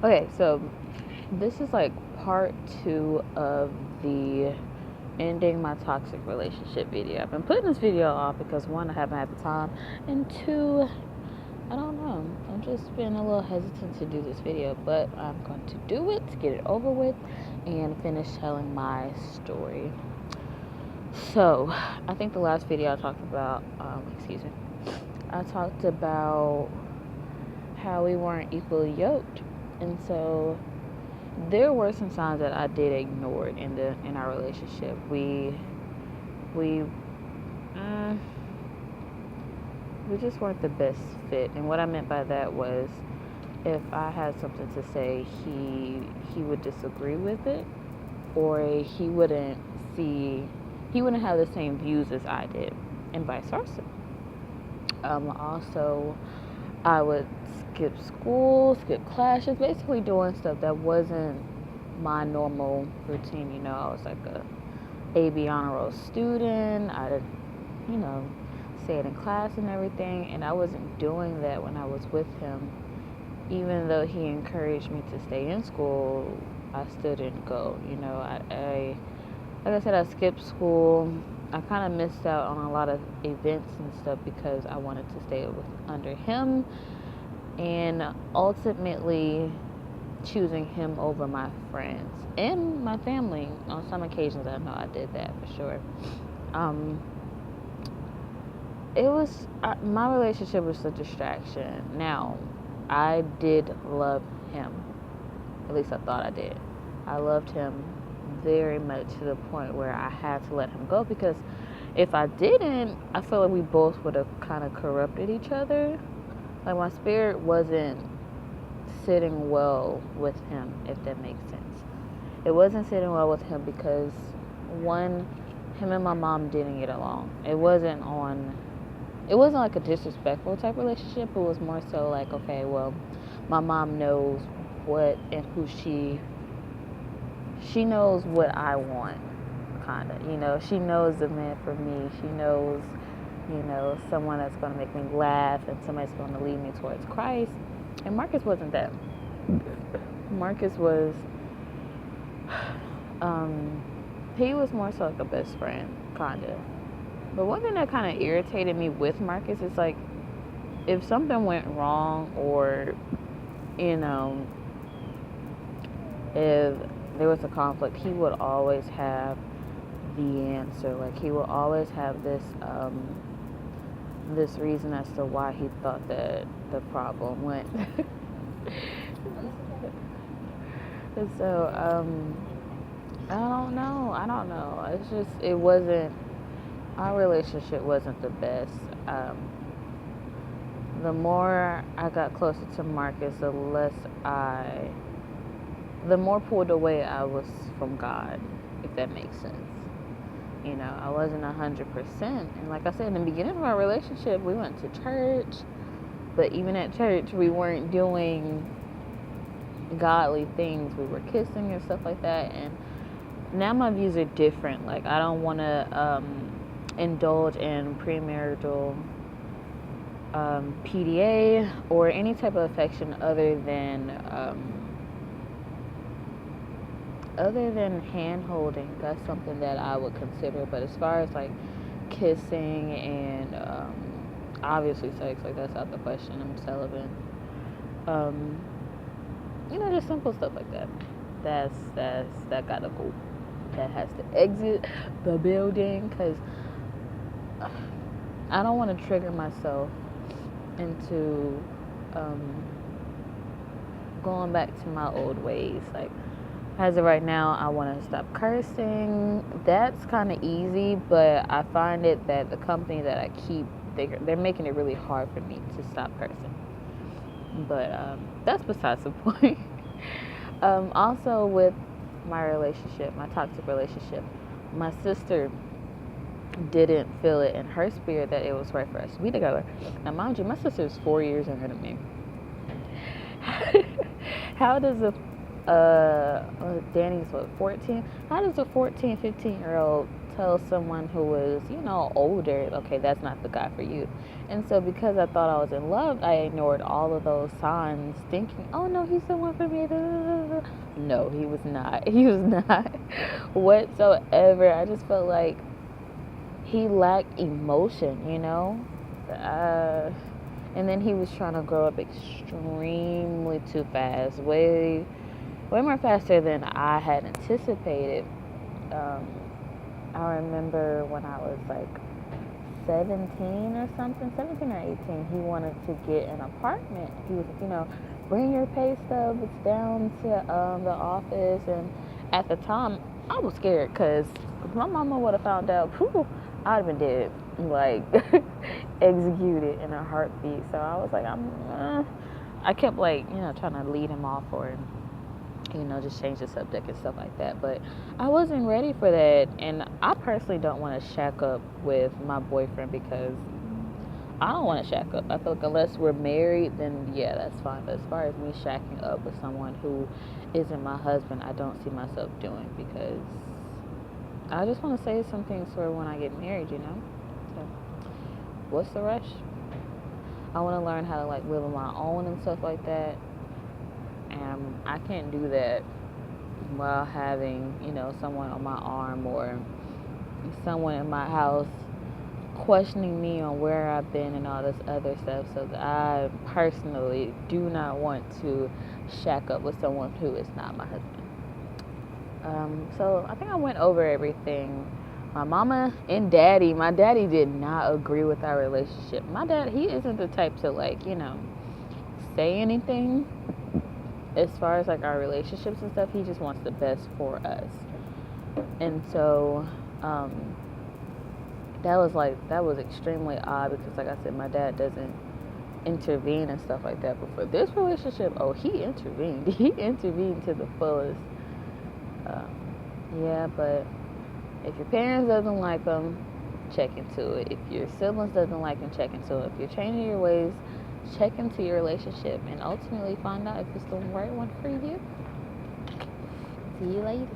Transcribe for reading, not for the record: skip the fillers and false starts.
Okay, so this is like part 2 of the ending my toxic relationship video. I've been putting this video off because one, I haven't had the time, and two, I don't know. I'm just being a little hesitant to do this video, but I'm going to do it to get it over with and finish telling my story. So, I think the last video I talked about, I talked about how we weren't equally yoked, and so there were some signs that I did ignore in our relationship. We we just weren't the best fit, and what I meant by that was if I had something to say, he would disagree with it, or he wouldn't have the same views as I did, and vice versa. Also, I would skip school, skip classes, basically doing stuff that wasn't my normal routine. I was like a AB honor roll student. I did, stayed in class and everything, and I wasn't doing that when I was with him. Even though he encouraged me to stay in school, I still didn't go. I like I said, I skipped school. I kind of missed out on a lot of events and stuff because I wanted to stay under him, and ultimately choosing him over my friends and my family. On some occasions, I know I did that for sure. My relationship was a distraction. Now, I did love him. At least I thought I did. I loved him very much, to the point where I had to let him go, because if I didn't, I feel like we both would have kind of corrupted each other. Like, my spirit wasn't sitting well with him, if that makes sense. It wasn't sitting well with him because, one, him and my mom didn't get along. It wasn't like a disrespectful type relationship. It was more so like, okay, well, my mom knows what and who she knows what I want, kind of. She knows the man for me. She knows, someone that's going to make me laugh and somebody's going to lead me towards Christ. And Marcus wasn't that. Marcus was, he was more so like a best friend, kind of. But one thing that kind of irritated me with Marcus is, like, if something went wrong, or, if there was a conflict, he would always have the answer. Like, he would always have this reason as to why he thought that the problem went. So, I don't know. It's just, our relationship wasn't the best. The more I got closer to Marcus, the more pulled away I was from God, if that makes sense. I wasn't 100%. And like I said, in the beginning of our relationship, we went to church, but even at church, we weren't doing godly things. We were kissing and stuff like that. And now my views are different. Like, I don't want to indulge in premarital PDA or any type of affection other than hand holding. That's something that I would consider. But as far as like kissing and obviously sex, like, that's out the question. I'm celibate. Just simple stuff like that. That gotta go. That has to exit the building, because I don't want to trigger myself into going back to my old ways. Like, as of right now, I want to stop cursing. That's kind of easy, but I find it that the company that I keep, they're making it really hard for me to stop cursing. But that's besides the point. Also, with my relationship, my toxic relationship, my sister didn't feel it in her spirit that it was right for us to be together. Now, mind you, my sister is 4 years younger than me. How does Danny's 14? How does a 14, 15-year-old tell someone who was, older, okay, that's not the guy for you. And so because I thought I was in love, I ignored all of those signs thinking, oh no, he's the one for me. No, he was not. He was not whatsoever. I just felt like he lacked emotion. And then he was trying to grow up extremely too fast, way more faster than I had anticipated. Um, I remember when I was like 17 or something, 17 or 18, he wanted to get an apartment. He was, bring your pay stubs down to the office. And at the time, I was scared because if my mama would have found out, whew, I'd have been dead, like executed in a heartbeat. So I was like, I kept like, trying to lead him off or just change the subject and stuff like that. But I wasn't ready for that. And I personally don't want to shack up with my boyfriend because I don't want to shack up. I feel like unless we're married, then yeah, that's fine. But as far as me shacking up with someone who isn't my husband, I don't see myself doing because I just want to save some things for when I get married, So what's the rush? I want to learn how to like live on my own and stuff like that. And I can't do that while having, someone on my arm or someone in my house questioning me on where I've been and all this other stuff. So I personally do not want to shack up with someone who is not my husband. So I think I went over everything. My mama and daddy, my daddy did not agree with our relationship. My dad, he isn't the type to like, say anything as far as like our relationships and stuff. He just wants the best for us. And so that was extremely odd because like I said, my dad doesn't intervene and stuff like that. But for this relationship, he intervened. He intervened to the fullest. Yeah, but if your parents doesn't like them, check into it. If your siblings doesn't like them, check into it. If you're changing your ways, check into your relationship and ultimately find out if it's the right one for you. See you later.